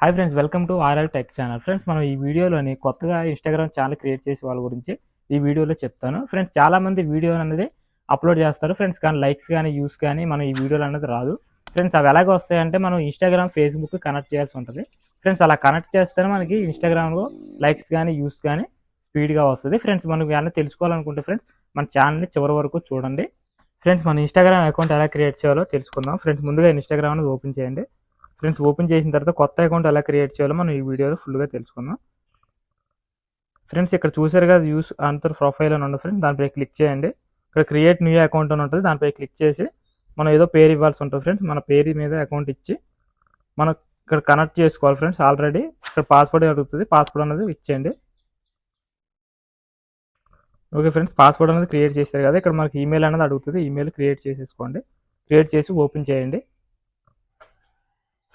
Hi friends, welcome to RL tech channel. Friends, మనం ఈ వీడియోలోని కొత్తగా ఇన్స్టాగ్రామ్ ఛానల్ క్రియేట్ చేసే వాళ్ళ గురించి ఈ వీడియోలో చెప్తాను. ఫ్రెండ్స్, చాలామంది వీడియో అనేది అప్లోడ్ చేస్తారు ఫ్రెండ్స్, కానీ లైక్స్ కానీ వ్యూస్ కానీ మనం ఈ వీడియోలో అనేది రాదు. ఫ్రెండ్స్, అవి ఎలాగ వస్తాయంటే మనం ఇన్స్టాగ్రామ్ ఫేస్బుక్ కనెక్ట్ చేయాల్సి ఉంటుంది. ఫ్రెండ్స్, అలా కనెక్ట్ చేస్తేనే మనకి ఇన్స్టాగ్రామ్లో లైక్స్ కానీ వ్యూస్ కానీ స్పీడ్గా వస్తుంది. ఫ్రెండ్స్, మనం ఏమైనా తెలుసుకోవాలనుకుంటే ఫ్రెండ్స్ మన ఛానల్ని చివరి వరకు చూడండి. ఫ్రెండ్స్, మన ఇన్స్టాగ్రామ్ అకౌంట్ ఎలా క్రియేట్ చేయాలో తెలుసుకుందాం. ఫ్రెండ్స్, ముందుగా ఇన్స్టాగ్రామ్ అనేది ఓపెన్ చేయండి. ఫ్రెండ్స్, ఓపెన్ చేసిన తర్వాత కొత్త అకౌంట్ ఎలా క్రియేట్ చేయాలో మనం ఈ వీడియోలో ఫుల్గా తెలుసుకుందాం. ఫ్రెండ్స్, ఇక్కడ చూసారు కదా యూస్ ఆన్సర్ ప్రొఫైల్ అని ఉంది ఫ్రెండ్స్, దానిపై క్లిక్ చేయండి. ఇక్కడ క్రియేట్ న్యూ అకౌంట్ అని ఉంటుంది, దానిపై క్లిక్ చేసి మనం ఏదో పేరు ఇవ్వాల్సి ఉంటుంది ఫ్రెండ్స్. మన పేరు మీద అకౌంట్ ఇచ్చి మనం ఇక్కడ కనెక్ట్ చేసుకోవాలి ఫ్రెండ్స్. ఆల్రెడీ ఇక్కడ పాస్వర్డ్ అడుగుతుంది, పాస్వర్డ్ అనేది ఇచ్చేయండి. ఓకే ఫ్రెండ్స్, పాస్వర్డ్ అనేది క్రియేట్ చేశారు కదా, ఇక్కడ మనకి ఈమెయిల్ అనేది అడుగుతుంది, ఈమెయిల్ క్రియేట్ చేసేసుకోండి. క్రియేట్ చేసి ఓపెన్ చేయండి.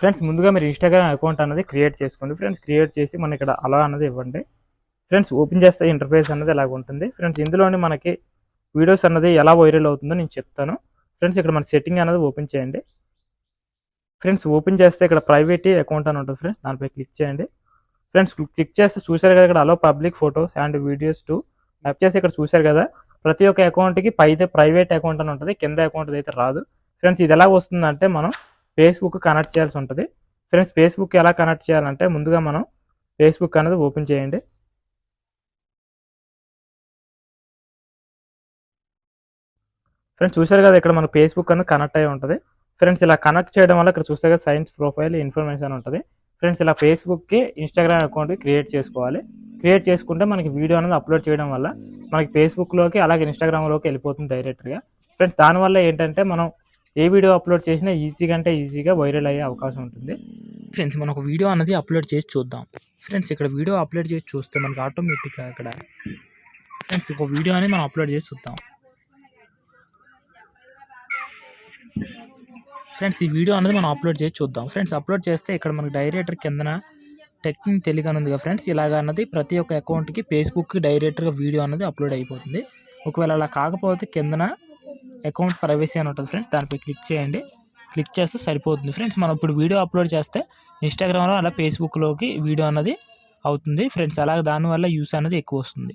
ఫ్రెండ్స్, ముందుగా మీరు ఇన్స్టాగ్రామ్ అకౌంట్ అనేది క్రియేట్ చేసుకోండి ఫ్రెండ్స్. క్రియేట్ చేసి మనం ఇక్కడ అలా అనేది ఇవ్వండి. ఫ్రెండ్స్, ఓపెన్ చేస్తే ఇంటర్ఫేస్ అనేది ఇలాగ ఉంటుంది. ఫ్రెండ్స్, ఇందులోని మనకి వీడియోస్ అన్నది ఎలా వైరల్ అవుతుందో నేను చెప్తాను. ఫ్రెండ్స్, ఇక్కడ మన సెట్టింగ్ అనేది ఓపెన్ చేయండి. ఫ్రెండ్స్, ఓపెన్ చేస్తే ఇక్కడ ప్రైవేట్ అకౌంట్ అని ఉంటుంది ఫ్రెండ్స్, దానిపై క్లిక్ చేయండి. ఫ్రెండ్స్, క్లిక్ చేస్తే చూసారు కదా ఇక్కడ అలో public photos and videos to type చేసి ఇక్కడ చూసారు కదా ప్రతి ఒక్క అకౌంట్కి పైతే ప్రైవేట్ అకౌంట్ అని ఉంటుంది, కింద అకౌంట్ అయితే రాదు. ఫ్రెండ్స్, ఇది ఎలా వస్తుందంటే మనం ఫేస్బుక్ కనెక్ట్ చేయాల్సి ఉంటుంది. ఫ్రెండ్స్, ఫేస్బుక్ ఎలా కనెక్ట్ చేయాలంటే ముందుగా మనం ఫేస్బుక్ అనేది ఓపెన్ చేయండి. ఫ్రెండ్స్, చూసారు కదా ఇక్కడ మన ఫేస్బుక్ అనేది కనెక్ట్ అయ్యి ఉంటుంది. ఫ్రెండ్స్, ఇలా కనెక్ట్ చేయడం వల్ల ఇక్కడ చూస్తే కదా సైన్స్ ప్రొఫైల్ ఇన్ఫర్మేషన్ ఉంటుంది. ఫ్రెండ్స్, ఇలా ఫేస్బుక్కి ఇన్స్టాగ్రామ్ అకౌంట్ క్రియేట్ చేసుకోవాలి. క్రియేట్ చేసుకుంటే మనకి వీడియో అనేది అప్లోడ్ చేయడం వల్ల మనకి ఫేస్బుక్లోకి అలాగే ఇన్స్టాగ్రామ్లోకి వెళ్ళిపోతుంది డైరెక్ట్గా. ఫ్రెండ్స్, దానివల్ల ఏంటంటే మనం ఏ వీడియో అప్లోడ్ చేసినా ఈజీగా అంటే ఈజీగా వైరల్ అయ్యే అవకాశం ఉంటుంది. ఫ్రెండ్స్, మనం ఒక వీడియో అనేది అప్లోడ్ చేసి చూద్దాం. ఫ్రెండ్స్, ఇక్కడ వీడియో అప్లోడ్ చేసి చూస్తే మనకి ఆటోమేటిక్గా ఇక్కడ ఫ్రెండ్స్ ఒక వీడియో అనేది మనం అప్లోడ్ చేసి చూద్దాం. ఫ్రెండ్స్, ఈ వీడియో అనేది మనం అప్లోడ్ చేసి చూద్దాం. ఫ్రెండ్స్, అప్లోడ్ చేస్తే ఇక్కడ మనకి డైరెక్టర్ కిందన టెక్నిక్ తెలియని ఉంది కదా ఫ్రెండ్స్, ఇలాగ అన్నది ప్రతి ఒక్క అకౌంట్కి ఫేస్బుక్కి డైరెక్ట్గా వీడియో అనేది అప్లోడ్ అయిపోతుంది. ఒకవేళ అలా కాకపోతే కిందన అకౌంట్ ప్రైవసీ అని ఉంటుంది ఫ్రెండ్స్, దానిపై క్లిక్ చేయండి. క్లిక్ చేస్తే సరిపోతుంది ఫ్రెండ్స్. మనం ఇప్పుడు వీడియో అప్లోడ్ చేస్తే ఇన్స్టాగ్రామ్లో అలా ఫేస్బుక్లోకి వీడియో అనేది అవుతుంది ఫ్రెండ్స్. అలాగే దానివల్ల యూస్ అనేది ఎక్కువ వస్తుంది.